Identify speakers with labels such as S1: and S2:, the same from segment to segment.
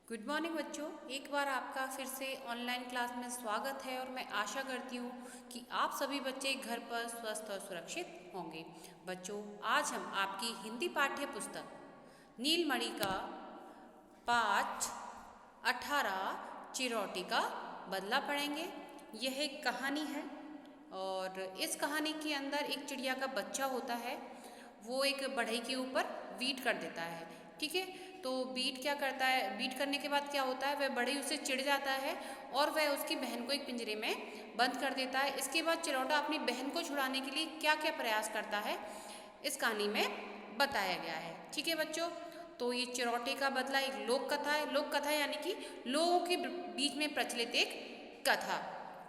S1: Good morning बच्चों, एक बार आपका फिर से ऑनलाइन क्लास में स्वागत है और मैं आशा करती हूँ कि आप सभी बच्चे घर पर स्वस्थ और सुरक्षित होंगे। बच्चों, आज हम आपकी हिंदी पाठ्य पुस्तक नीलमणि का पाठ 18 चिरौटी का बदला पढ़ेंगे। यह एक कहानी है और इस कहानी के अंदर एक चिड़िया का बच्चा होता है। वो एक बढ़ई के ऊपर बीट कर देता है। ठीक है, तो बीट क्या करता है, बीट करने के बाद क्या होता है, वह बढ़ई उससे चिढ़ जाता है और वह उसकी बहन को एक पिंजरे में बंद कर देता है। इसके बाद चिरौटा अपनी बहन को छुड़ाने के लिए क्या क्या प्रयास करता है इस कहानी में बताया गया है। ठीक है बच्चों, तो ये चिरौटे का बदला एक लोक कथा है। लोक कथा यानी कि लोगों के बीच में प्रचलित एक कथा।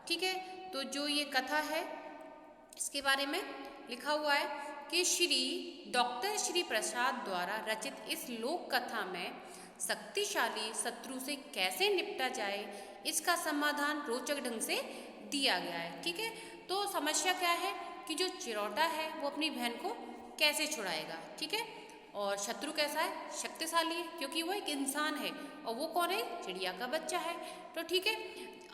S1: ठीक है, तो जो ये कथा है इसके बारे में लिखा हुआ है कि डॉक्टर श्री प्रसाद द्वारा रचित इस लोक कथा में शक्तिशाली शत्रु से कैसे निपटा जाए, इसका समाधान रोचक ढंग से दिया गया है। ठीक है, तो समस्या क्या है कि जो चिरौटा है वो अपनी बहन को कैसे छुड़ाएगा। ठीक है, और शत्रु कैसा है, शक्तिशाली है, क्योंकि वो एक इंसान है और वो कौन है, चिड़िया का बच्चा है। तो ठीक है,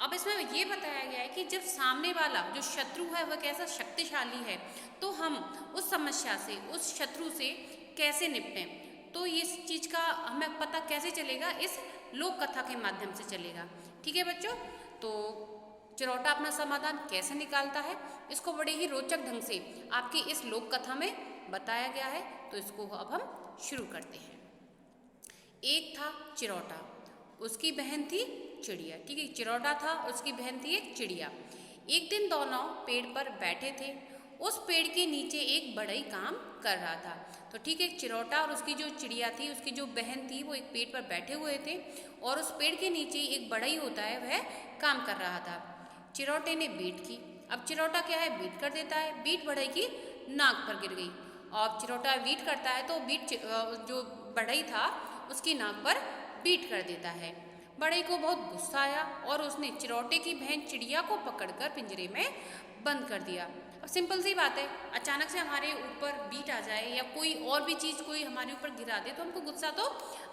S1: अब इसमें ये बताया गया है कि जब सामने वाला जो शत्रु है वह कैसा शक्तिशाली है, तो हम उस समस्या से, उस शत्रु से कैसे निपटें। तो इस चीज़ का हमें पता कैसे चलेगा, इस लोक कथा के माध्यम से चलेगा। ठीक है बच्चों, तो चिरौटा अपना समाधान कैसे निकालता है इसको बड़े ही रोचक ढंग से आपकी इस लोक कथा में बताया गया है। तो इसको अब हम शुरू करते हैं। एक था चिरौटा, उसकी बहन थी चिड़िया। ठीक है, चिरौटा था, उसकी बहन थी एक चिड़िया। एक दिन दोनों पेड़ पर बैठे थे। उस पेड़ के नीचे एक बढ़ई काम कर रहा था। तो ठीक है, चिरौटा और उसकी जो चिड़िया थी, उसकी जो बहन थी, वो एक पेड़ पर बैठे हुए थे और उस पेड़ के नीचे एक बढ़ई होता है, वह काम कर रहा था। चिरौटे ने बीट की। अब चिरौटा क्या है, बीट कर देता है। बीट बढ़ई की नाक पर गिर गई और चिरौटा बीट करता है तो बीट जो बढ़ई था उसकी नाक पर बीट कर देता है। बढ़ई को बहुत गुस्सा आया और उसने चिरौटे की बहन चिड़िया को पकड़कर पिंजरे में बंद कर दिया। अब सिंपल सी बात है, अचानक से हमारे ऊपर बीट आ जाए या कोई और भी चीज़ कोई हमारे ऊपर गिरा दे तो हमको गुस्सा तो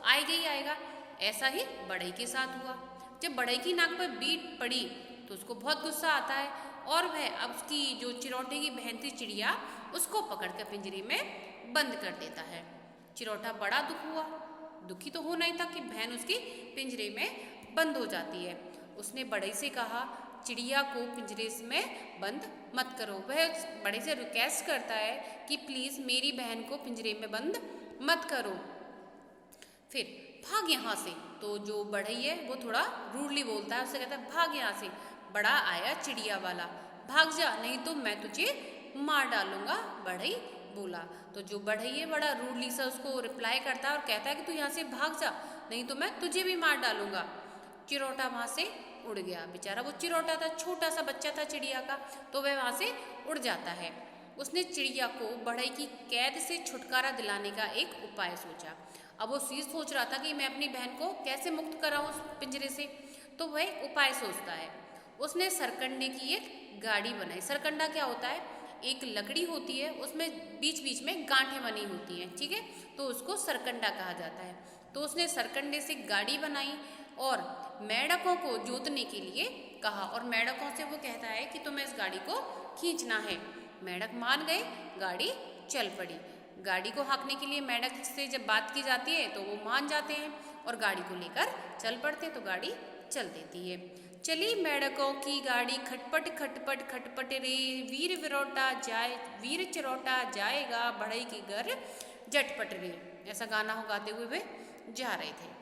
S1: आएगा ही आएगा। ऐसा ही बढ़ई के साथ हुआ। जब बढ़ई की नाक पर बीट पड़ी तो उसको बहुत गुस्सा आता है और वह अब उसकी जो चिरौटे की बहन थी चिड़िया, उसको पकड़कर पिंजरे में बंद कर देता है। चिरौटा बड़ा दुखी तो होना ही था कि बहन उसकी पिंजरे में बंद हो जाती है। उसने बढ़ई से कहा, चिड़िया को पिंजरे में बंद मत करो। वह बढ़ई से रिक्वेस्ट करता है कि प्लीज़ मेरी बहन को पिंजरे में बंद मत करो, फिर भाग यहाँ से। तो जो बढ़ई है वो थोड़ा रूडली बोलता है, उससे कहता है भाग यहाँ से, बड़ा आया चिड़िया वाला, भाग जा नहीं तो मैं तुझे मार डालूंगा, बढ़ई बोला। तो जो बढ़ई है बड़ा रूडली सा उसको रिप्लाई करता है और कहता है कि तू यहाँ से भाग जा नहीं तो मैं तुझे भी मार डालूंगा। चिरौटा वहाँ से उड़ गया। बेचारा वो चिरौटा था, छोटा सा बच्चा था चिड़िया का, तो वह वहाँ से उड़ जाता है। उसने चिड़िया को बढ़ई की कैद से छुटकारा दिलाने का एक उपाय सोचा। अब वो सोच रहा था कि मैं अपनी बहन को कैसे मुक्त कराऊं उस पिंजरे से, तो वह एक उपाय सोचता है। उसने सरकंडे की एक गाड़ी बनाई। सरकंडा क्या होता है, एक लकड़ी होती है, उसमें बीच बीच में गांठें बनी होती हैं। ठीक है, तो उसको सरकंडा कहा जाता है। तो उसने सरकंडे से गाड़ी बनाई और मेंढकों को जोतने के लिए कहा और मेंढकों से वो कहता है कि तुम्हें इस गाड़ी को खींचना है। मेंढक मान गए, गाड़ी चल पड़ी। गाड़ी को हाँकने के लिए मेंढक से जब बात की जाती है तो वो मान जाते हैं और गाड़ी को लेकर चल पड़ते हैं, तो गाड़ी चल देती है। चली मेंढकों की गाड़ी खटपट खटपट खटपट रे, वीर चिरौटा जाएगा बढ़ई के घर झटपट रे। ऐसा गाना हो गाते हुए वे जा रहे थे।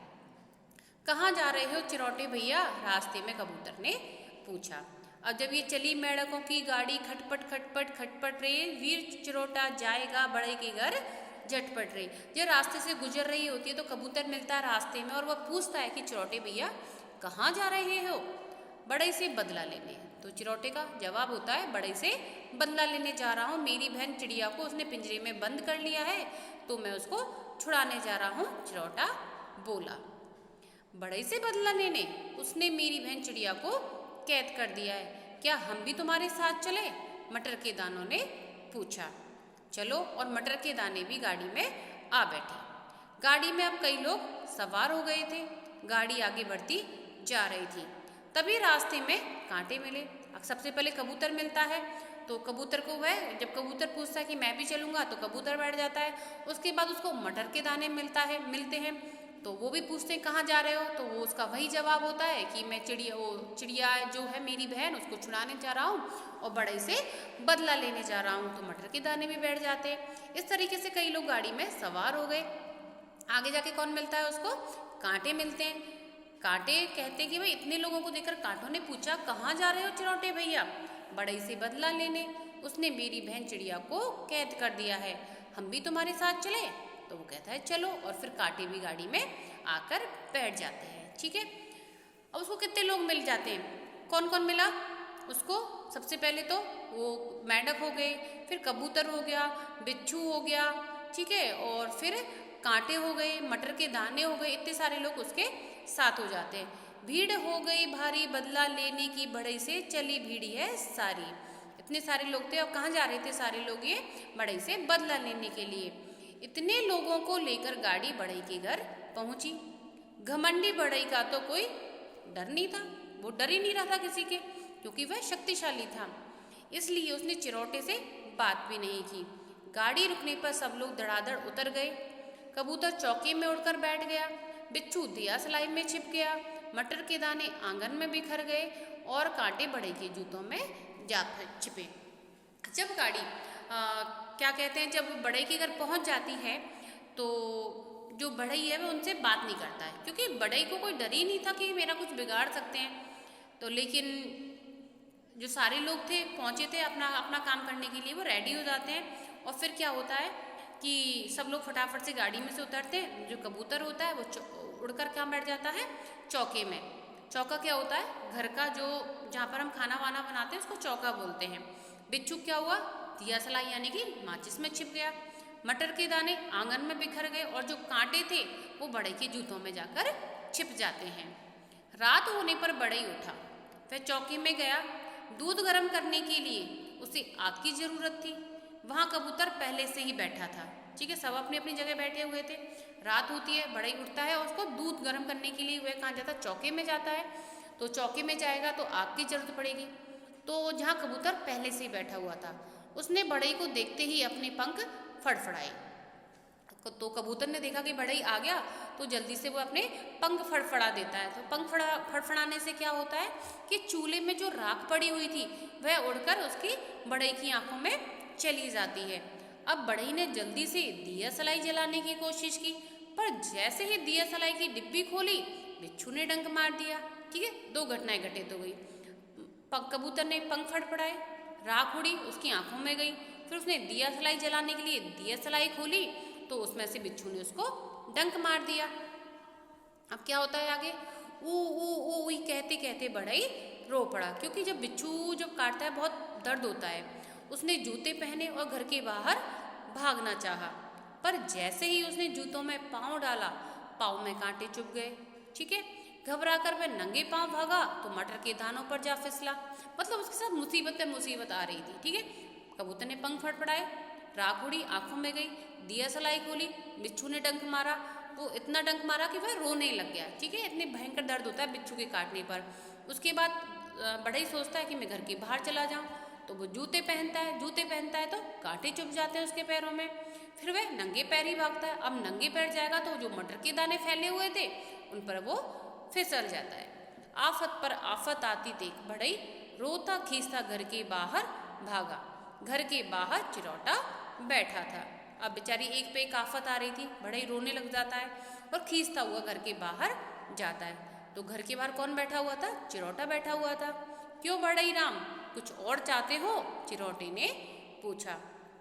S1: कहाँ जा रहे हो चिरौटे भैया, रास्ते में कबूतर ने पूछा। अब जब ये चली मेंढकों की गाड़ी खटपट खटपट खटपट रे, वीर चिरौटा जाएगा बढ़ई के घर झटपट रे, जो रास्ते से गुजर रही होती है तो कबूतर मिलता है रास्ते में और वह पूछता है कि चिरौटे भैया कहाँ जा रहे हो, बढ़ई से बदला लेने। तो चिरौटे का जवाब होता है, बढ़ई से बदला लेने जा रहा हूँ, मेरी बहन चिड़िया को उसने पिंजरे में बंद कर लिया है तो मैं उसको छुड़ाने जा रहा हूँ, चिरौटा बोला। बढ़ई से बदला लेने, उसने मेरी बहन चिड़िया को कैद कर दिया है, क्या हम भी तुम्हारे साथ चले, मटर के दानों ने पूछा। चलो, और मटर के दाने भी गाड़ी में आ बैठे। गाड़ी में अब कई लोग सवार हो गए थे। गाड़ी आगे बढ़ती जा रही थी। तभी रास्ते में कांटे मिले। अब सबसे पहले कबूतर मिलता है, तो कबूतर को वह जब कबूतर पूछता है कि मैं भी चलूँगा, तो कबूतर बैठ जाता है। उसके बाद उसको मटर के दाने मिलते हैं, तो वो भी पूछते हैं कहाँ जा रहे हो, तो वो उसका वही जवाब होता है कि मैं चिड़िया जो है मेरी बहन, उसको छुड़ाने जा रहा हूँ और बड़े से बदला लेने जा रहा हूँ। तो मटर के दाने भी बैठ जाते हैं। इस तरीके से कई लोग गाड़ी में सवार हो गए। आगे जाके कौन मिलता है उसको? कांटे मिलते हैं। कांटे कहते कि भाई इतने लोगों को देखकर कांटों ने पूछा कहाँ जा रहे हो चिरौटे भैया? बड़ई से बदला लेने। उसने मेरी बहन चिड़िया को कैद कर दिया है, हम भी तुम्हारे साथ चले? तो वो कहता है चलो, और फिर कांटे भी गाड़ी में आकर बैठ जाते हैं। ठीक है, अब उसको कितने लोग मिल जाते हैं? कौन कौन मिला उसको? सबसे पहले तो वो मेंढक हो गए, फिर कबूतर हो गया, बिच्छू हो गया, ठीक है, और फिर कांटे हो गए, मटर के दाने हो गए। इतने सारे लोग उसके साथ हो जाते हैं। भीड़ हो गई भारी, बदला लेने की बड़ई से चली भीड़ी है सारी। इतने सारे लोग थे। अब कहाँ जा रहे थे सारे लोग? ये बड़ई से बदला लेने के लिए। इतने लोगों को लेकर गाड़ी बड़ई के घर पहुंची। घमंडी बड़ई का तो कोई डर नहीं था, वो डर ही नहीं रहा था किसी के, क्योंकि वह शक्तिशाली था। इसलिए उसने चिरौटे से बात भी नहीं की। गाड़ी रुकने पर सब लोग धड़ाधड़ उतर गए। कबूतर चौकी में उड़कर बैठ गया, बिच्छू दिया सलाई में छिप गया, मटर के दाने आंगन में बिखर गए और कांटे बड़े के जूतों में जा छिपे। जब गाड़ी क्या कहते हैं, जब बड़ई के घर पहुंच जाती है तो जो बढ़ई है वो उनसे बात नहीं करता है, क्योंकि बढ़ई को कोई डर ही नहीं था कि मेरा कुछ बिगाड़ सकते हैं। तो लेकिन जो सारे लोग थे पहुंचे थे अपना अपना काम करने के लिए, वो रेडी हो जाते हैं। और फिर क्या होता है कि सब लोग फटाफट से गाड़ी में से उतरते हैं। जो कबूतर होता है वो उड़कर क्या बैठ जाता है? चौके में। चौका क्या होता है? घर का जो जहाँ पर हम खाना वाना बनाते हैं उसको चौका बोलते हैं। बिच्छू क्या हुआ? दिया सलाई यानी कि माचिस में छिप गया। मटर के दाने आंगन में बिखर गए और जो कांटे थे वो बड़े के जूतों में जाकर छिप जाते हैं। रात होने पर बड़ई उठा, वह चौकी में गया। दूध गर्म करने के लिए उसे आग की जरूरत थी। वहाँ कबूतर पहले से ही बैठा था। ठीक है, सब अपनी अपनी जगह बैठे हुए थे। रात होती है, बड़ई उठता है और उसको दूध गर्म करने के लिए वह कहाँ जाता है? चौके में जाता है। तो चौके में जाएगा तो आग की जरूरत पड़ेगी। तो जहाँ कबूतर पहले से ही बैठा हुआ था, उसने बड़ई को देखते ही अपने पंख फड़फड़ाए। तो कबूतर ने देखा कि बड़ई आ गया तो जल्दी से वो अपने पंख फड़फड़ा देता है। तो पंख फड़फड़ाने से क्या होता है कि चूल्हे में जो राख पड़ी हुई थी वह उड़कर उसकी बड़ई की आंखों में चली जाती है। अब बड़ई ने जल्दी से दिया सलाई जलाने की कोशिश की, पर जैसे ही दिया सलाई की डिब्बी खोली, बिच्छू ने डंक मार दिया। ठीक है, दो घटनाएं घटित हो गई। कबूतर ने पंख फड़फड़ाए, राख उड़ी, उसकी आंखों में गई। फिर उसने दिया सलाई जलाने के लिए दिया सलाई खोली तो उसमें से बिच्छू ने उसको डंक मार दिया। अब क्या होता है आगे? ऊ ऊ ऊ कहते कहते बड़ई रो पड़ा, क्योंकि जब बिच्छू जब काटता है बहुत दर्द होता है। उसने जूते पहने और घर के बाहर भागना चाहा, पर जैसे ही उसने जूतों में पाँव डाला, पाँव में कांटे चुभ गए। ठीक है, घबराकर वह नंगे पाँव भागा तो मटर के दानों पर जा फिसला। मतलब उसके साथ मुसीबत पे मुसीबत आ रही थी। ठीक है, कबूतर ने पंख फड़फड़ाए, राख उड़ी, आंखों में गई, दिया सलाई खोली, बिच्छू ने डंक मारा। वो इतना डंक मारा कि वह रोने लग गया। ठीक है, इतने भयंकर दर्द होता है बिच्छू के काटने पर। उसके बाद बड़ा ही सोचता है कि मैं घर के बाहर चला जाऊं। तो वो जूते पहनता है तो कांटे चुभ जाते हैं उसके पैरों में। फिर वह नंगे पैर ही भागता है। अब नंगे पैर जाएगा तो जो मटर के दाने फैले हुए थे उन पर वो फिसल जाता है। आफत पर आफत आती देख बड़ई रोता खींचता घर के बाहर भागा। घर के बाहर चिरौटा बैठा था। अब बेचारी एक पे एक आफत आ रही थी, बड़ई रोने लग जाता है और खींचता हुआ घर के बाहर जाता है। तो घर के बाहर कौन बैठा हुआ था? चिरौटा बैठा हुआ था। क्यों बड़ई राम, कुछ और चाहते हो? चिरौटे ने पूछा।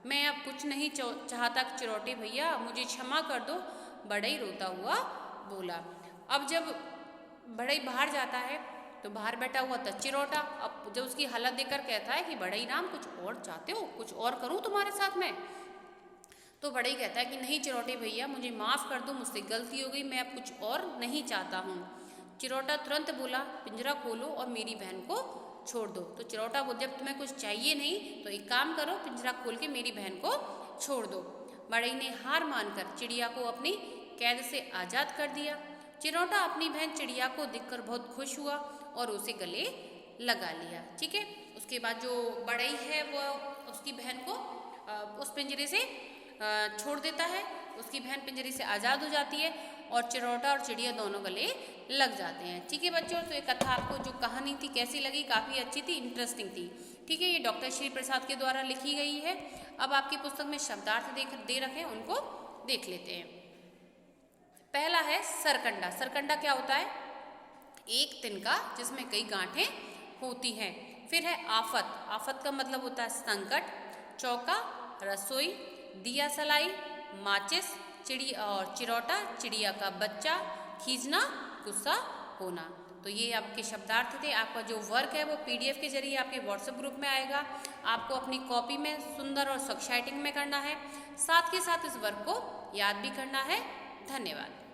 S1: मैं अब कुछ नहीं चाहता चिरौटे भैया, मुझे क्षमा कर दो, बड़ई रोता हुआ बोला। अब जब बड़ई बाहर जाता है तो बाहर बैठा हुआ था चिरौटा। अब जब उसकी हालत देखकर कहता है कि बड़ई राम कुछ और चाहते हो, कुछ और करूं तुम्हारे साथ में? तो बड़ई कहता है कि नहीं चिरौटे भैया, मुझे माफ़ कर दो, मुझसे गलती हो गई, मैं अब कुछ और नहीं चाहता हूँ। चिरौटा तुरंत बोला, पिंजरा खोलो और मेरी बहन को छोड़ दो। तो चिरौटा बोल, जब तुम्हें कुछ चाहिए नहीं तो एक काम करो, पिंजरा खोल के मेरी बहन को छोड़ दो। बड़ई ने हार मानकर चिड़िया को अपनी कैद से आज़ाद कर दिया। चिरौटा अपनी बहन चिड़िया को देखकर बहुत खुश हुआ और उसे गले लगा लिया। ठीक है, उसके बाद जो बढ़ई है वो उसकी बहन को उस पिंजरे से छोड़ देता है। उसकी बहन पिंजरे से आज़ाद हो जाती है और चिरौटा और चिड़िया दोनों गले लग जाते हैं। ठीक है बच्चों, तो ये कथा आपको जो कहानी थी कैसी लगी? काफ़ी अच्छी थी, इंटरेस्टिंग थी। ठीक है, ये डॉक्टर श्री प्रसाद के द्वारा लिखी गई है। अब आपकी पुस्तक में शब्दार्थ दे रखे हैं, उनको देख लेते हैं। पहला है सरकंडा। सरकंडा क्या होता है? एक तिनका जिसमें कई गांठें होती हैं। फिर है आफत। आफत का मतलब होता है संकट। चौका रसोई, दिया सलाई, माचिस, चिड़िया और चिरौटा चिड़िया का बच्चा, खींचना गुस्सा होना। तो ये आपके शब्दार्थ थे। आपका जो वर्क है वो PDF के जरिए आपके व्हाट्सएप ग्रुप में आएगा। आपको अपनी कॉपी में सुंदर और स्वच्छ राइटिंग में करना है। साथ के साथ इस वर्क को याद भी करना है। धन्यवाद।